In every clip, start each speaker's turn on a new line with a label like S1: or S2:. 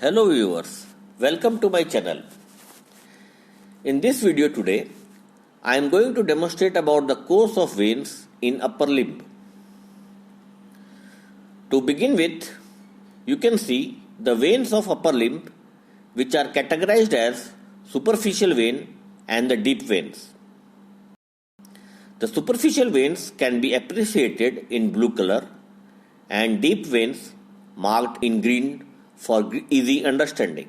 S1: Hello viewers, welcome to my channel. In this video today, I am going to demonstrate about the course of veins in upper limb. To begin with, you can see the veins of upper limb which are categorized as superficial vein and the deep veins. The superficial veins can be appreciated in blue color and deep veins marked in green for easy understanding.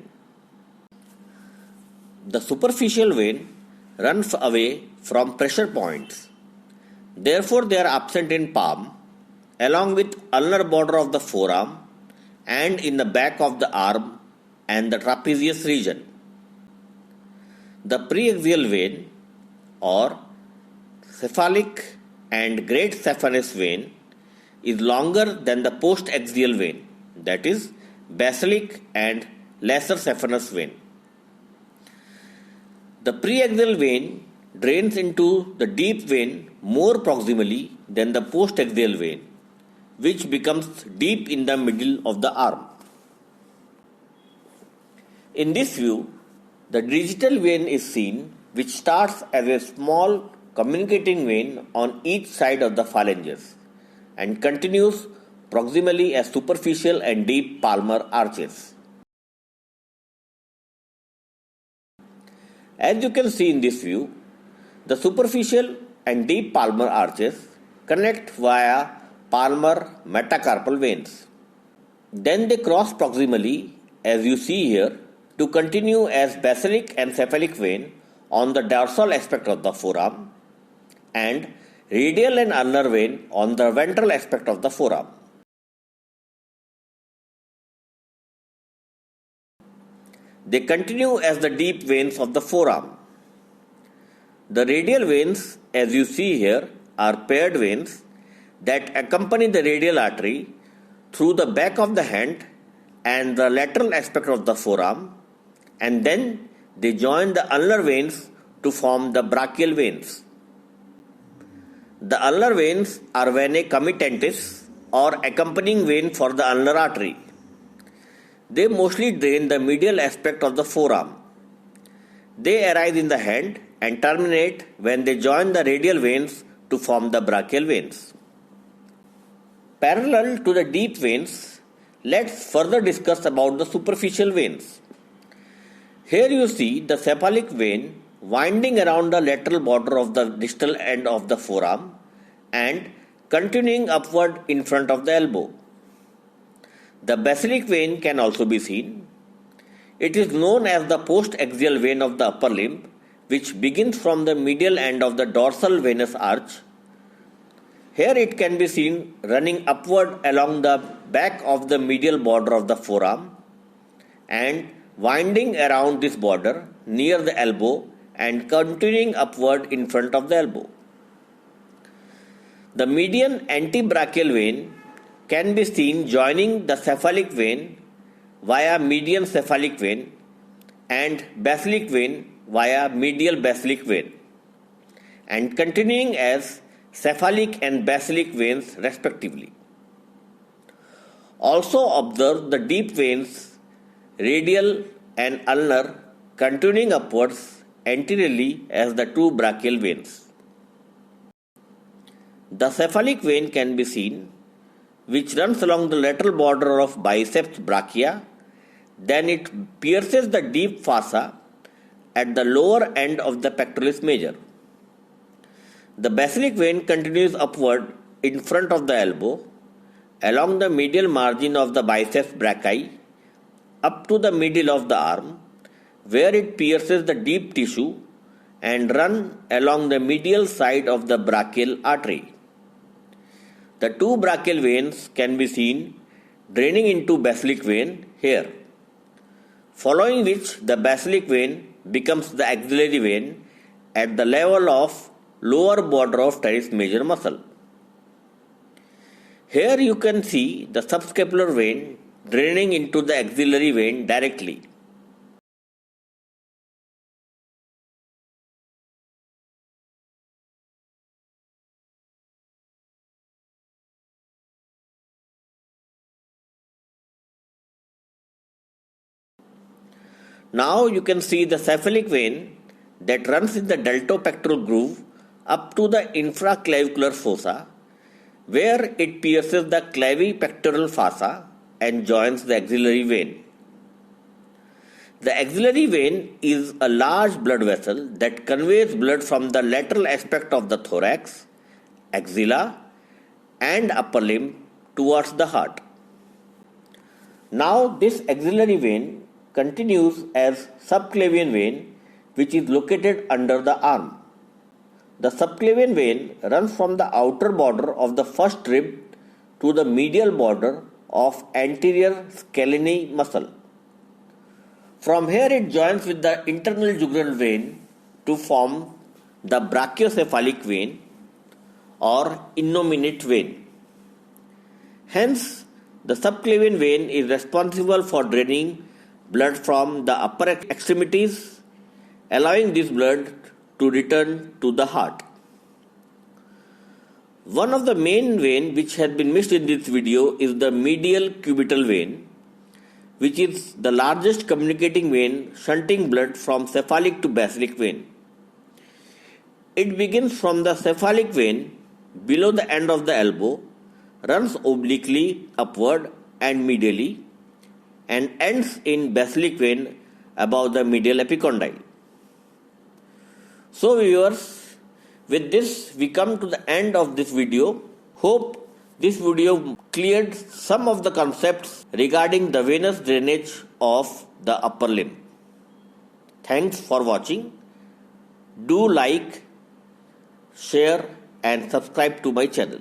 S1: The superficial vein runs away from pressure points. Therefore, they are absent in palm, along with ulnar border of the forearm and in the back of the arm and the trapezius region. The preaxial vein or cephalic and great saphenous vein is longer than the postaxial vein, that is, basilic and lesser saphenous vein. The preaxial vein drains into the deep vein more proximally than the postaxial vein, which becomes deep in the middle of the arm. In this view, the digital vein is seen, which starts as a small communicating vein on each side of the phalanges and continues proximally as superficial and deep palmar arches. As you can see in this view, the superficial and deep palmar arches connect via palmar metacarpal veins. Then they cross proximally, as you see here, to continue as basilic and cephalic vein on the dorsal aspect of the forearm and radial and ulnar vein on the ventral aspect of the forearm. They continue as the deep veins of the forearm. The radial veins, as you see here, are paired veins that accompany the radial artery through the back of the hand and the lateral aspect of the forearm, and then they join the ulnar veins to form the brachial veins. The ulnar veins are venae committantis or accompanying vein for the ulnar artery. They mostly drain the medial aspect of the forearm. They arise in the hand and terminate when they join the radial veins to form the brachial veins. Parallel to the deep veins, let's further discuss about the superficial veins. Here you see the cephalic vein winding around the lateral border of the distal end of the forearm and continuing upward in front of the elbow. The basilic vein can also be seen. It is known as the postaxial vein of the upper limb, which begins from the medial end of the dorsal venous arch. Here it can be seen running upward along the back of the medial border of the forearm and winding around this border near the elbow and continuing upward in front of the elbow. The median antebrachial vein can be seen joining the cephalic vein via median cephalic vein and basilic vein via medial basilic vein and continuing as cephalic and basilic veins respectively. Also observe the deep veins radial and ulnar continuing upwards anteriorly as the two brachial veins. The cephalic vein can be seen, which runs along the lateral border of biceps brachia. Then it pierces the deep fossa at the lower end of the pectoralis major. The basilic vein continues upward in front of the elbow, along the medial margin of the biceps brachii, up to the middle of the arm, where it pierces the deep tissue and runs along the medial side of the brachial artery. The two brachial veins can be seen draining into basilic vein here, following which the basilic vein becomes the axillary vein at the level of lower border of teres major muscle. Here you can see the subscapular vein draining into the axillary vein directly. Now you can see the cephalic vein that runs in the deltopectoral groove up to the infraclavicular fossa, where it pierces the clavipectoral fossa and joins the axillary vein. The axillary vein is a large blood vessel that conveys blood from the lateral aspect of the thorax, axilla, and upper limb towards the heart. Now this axillary vein continues as subclavian vein, which is located under the arm. The subclavian vein runs from the outer border of the first rib to the medial border of anterior scalene muscle. From here it joins with the internal jugular vein to form the brachiocephalic vein or innominate vein. Hence, the subclavian vein is responsible for draining blood from the upper extremities, allowing this blood to return to the heart. One of the main veins which has been missed in this video is the medial cubital vein, which is the largest communicating vein shunting blood from cephalic to basilic vein. It begins from the cephalic vein below the end of the elbow, runs obliquely upward and medially, and ends in basilic vein above the medial epicondyle. So viewers, with this we come to the end of this video. Hope this video cleared some of the concepts regarding the venous drainage of the upper limb. Thanks for watching. Do like, share and subscribe to my channel.